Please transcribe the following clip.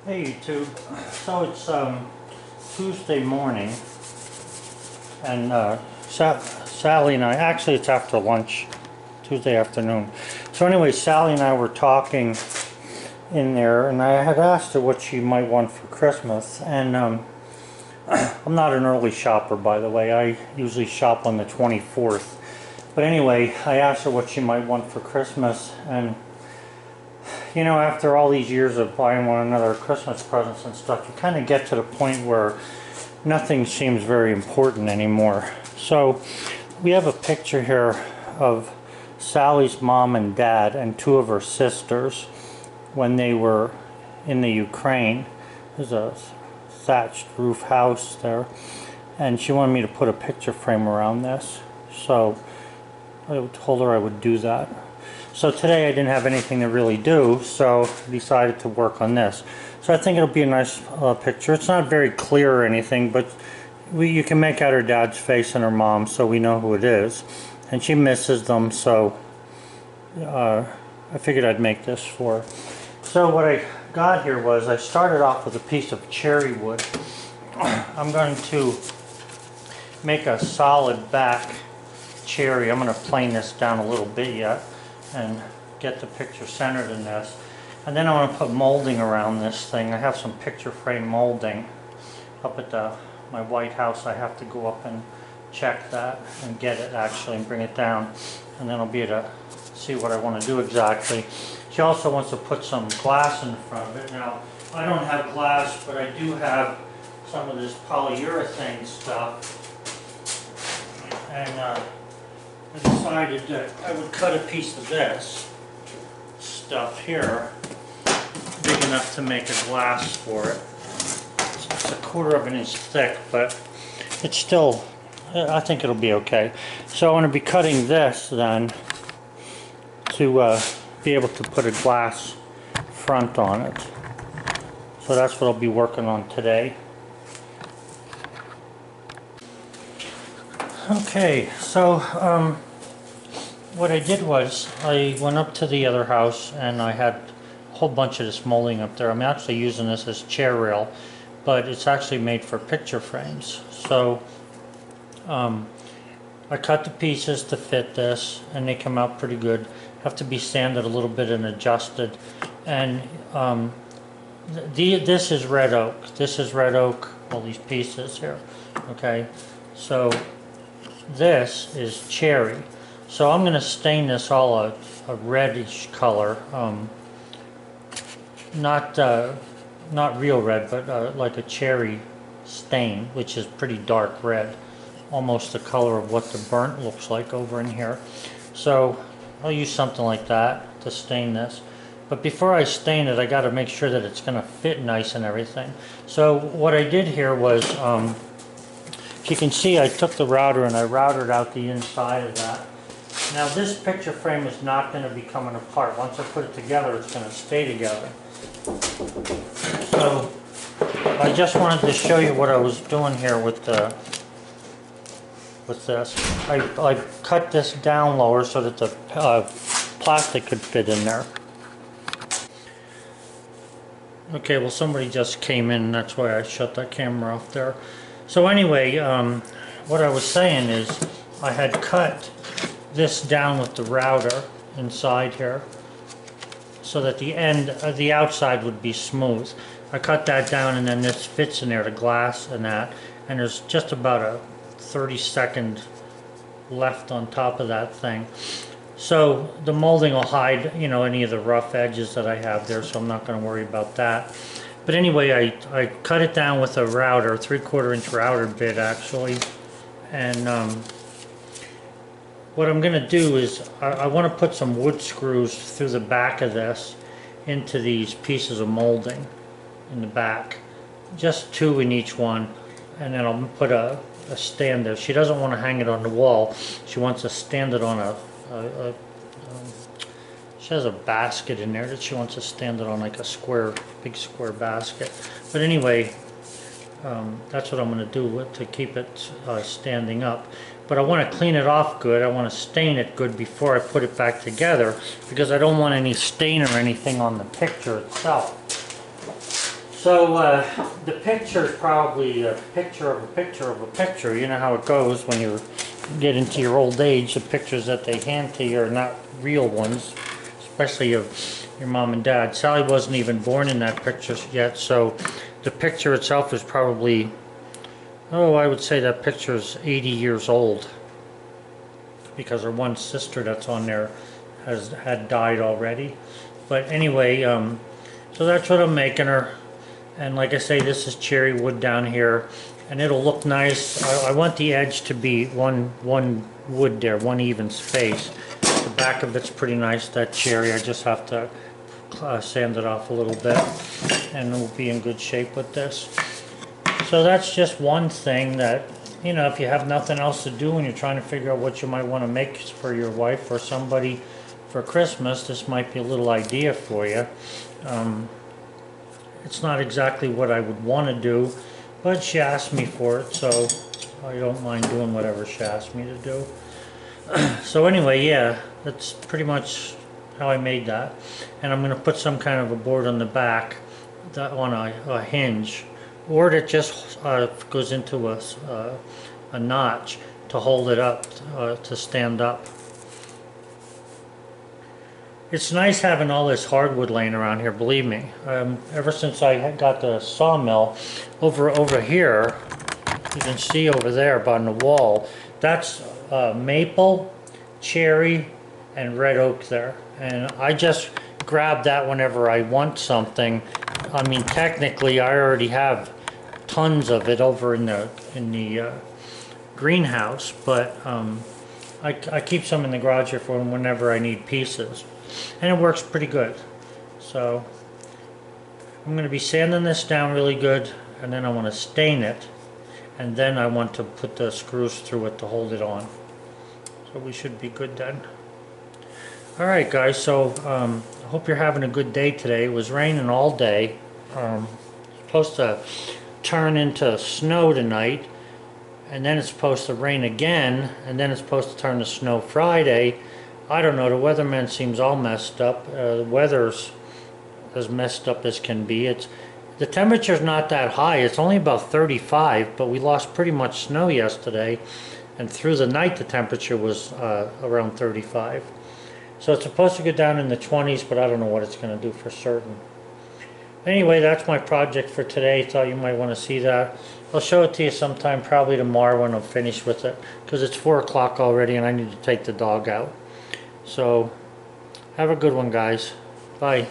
Hey YouTube. So it's Tuesday morning, and Sally and I, actually it's after lunch, Tuesday afternoon. So anyway, Sally and I were talking in there, and I had asked her what she might want for Christmas. And I'm not an early shopper, by the way. I usually shop on the 24th. But anyway, I asked her what she might want for Christmas, and you know, after all these years of buying one another Christmas presents and stuff, you kind of get to the point where nothing seems very important anymore. So we have a picture here of Sally's mom and dad and two of her sisters when they were in the Ukraine. There's a thatched roof house there, and she wanted me to put a picture frame around this, so I told her I would do that. So today I didn't have anything to really do, so I decided to work on this. So I think it'll be a nice picture. It's not very clear or anything, but you can make out her dad's face and her mom, so we know who it is. And she misses them, so I figured I'd make this for her. So what I got here was, I started off with a piece of cherry wood. I'm going to make a solid back cherry. I'm going to plane this down a little bit yet and get the picture centered in this, and then I want to put molding around this thing. I have some picture frame molding up at my White House. I have to go up and check that and get it actually and bring it down, and then I'll be able to see what I want to do exactly. She also wants to put some glass in front of it. Now I don't have glass, but I do have some of this polyurethane stuff, and I decided that I would cut a piece of this stuff here, big enough to make a glass for it. It's a 1/4 of an inch thick, but it's still, I think it'll be okay. So I want to be cutting this then to be able to put a glass front on it. So that's what I'll be working on today. Okay, so what I did was I went up to the other house and I had a whole bunch of this molding up there. I'm actually using this as chair rail, but it's actually made for picture frames. So I cut the pieces to fit this, and they come out pretty good. Have to be sanded a little bit and adjusted. And this is red oak. This is red oak, all these pieces here. Okay, so this is cherry. So I'm going to stain this all a reddish color, not real red, but like a cherry stain, which is pretty dark red, almost the color of what the burnt looks like over in here. So I'll use something like that to stain this. But before I stain it, I got to make sure that it's going to fit nice and everything. So what I did here was, if you can see, I took the router and I routed out the inside of that. Now this picture frame is not going to be coming apart. Once I put it together, it's going to stay together. So I just wanted to show you what I was doing here with this. I cut this down lower so that the plastic could fit in there. Okay, well somebody just came in, and that's why I shut that camera off there. So anyway, what I was saying is I had cut this down with the router inside here so that the outside would be smooth. I cut that down, and then this fits in there, the glass and that, and there's just about a 30-second left on top of that thing. So the molding will hide, you know, any of the rough edges that I have there, so I'm not going to worry about that. But anyway, I cut it down with a router, 3/4 inch router bit actually, and what I'm going to do is I want to put some wood screws through the back of this into these pieces of molding in the back, just 2 in each one, and then I'll put a stand there. She doesn't want to hang it on the wall. She wants to stand it on she has a basket in there that she wants to stand it on, like a big square basket. But anyway, that's what I'm going to do to keep it standing up. But I want to clean it off good. I want to stain it good before I put it back together, because I don't want any stain or anything on the picture itself. So the picture is probably a picture of a picture of a picture. You know how it goes when you get into your old age. The pictures that they hand to you are not real ones, especially of your mom and dad. Sally wasn't even born in that picture yet, so the picture itself is probably, oh, I would say that picture is 80 years old, because her one sister that's on there had died already. But anyway, so that's what I'm making her. And like I say, this is cherry wood down here, and it'll look nice. I want the edge to be one wood there, one even space. The back of it's pretty nice, that cherry. I just have to sand it off a little bit, and we'll be in good shape with this. So that's just one thing that, you know, if you have nothing else to do and you're trying to figure out what you might want to make for your wife or somebody for Christmas, this might be a little idea for you. It's not exactly what I would want to do, but she asked me for it, so I don't mind doing whatever she asked me to do. So anyway, yeah, that's pretty much how I made that. And I'm going to put some kind of a board on the back that on a hinge, or that just goes into a notch to hold it up, to stand up. It's nice having all this hardwood laying around here, believe me. Ever since I got the sawmill over here, you can see over there on the wall, that's maple, cherry, and red oak there. And I just grab that whenever I want something. I mean, technically, I already have tons of it over in the greenhouse, but I keep some in the garage here for whenever I need pieces. And it works pretty good. So I'm going to be sanding this down really good, and then I want to stain it, and then I want to put the screws through it to hold it on. So we should be good then. Alright guys, so I hope you're having a good day today. It was raining all day. It's supposed to turn into snow tonight, and then it's supposed to rain again, and then it's supposed to turn to snow Friday. I don't know, the weatherman seems all messed up. The weather's as messed up as can be. The temperature's not that high. It's only about 35, but we lost pretty much snow yesterday, and through the night the temperature was around 35. So it's supposed to go down in the 20s, but I don't know what it's going to do for certain. Anyway, that's my project for today. Thought you might want to see that. I'll show it to you sometime, probably tomorrow when I'm finished with it, because it's 4 o'clock already and I need to take the dog out. So, have a good one, guys. Bye.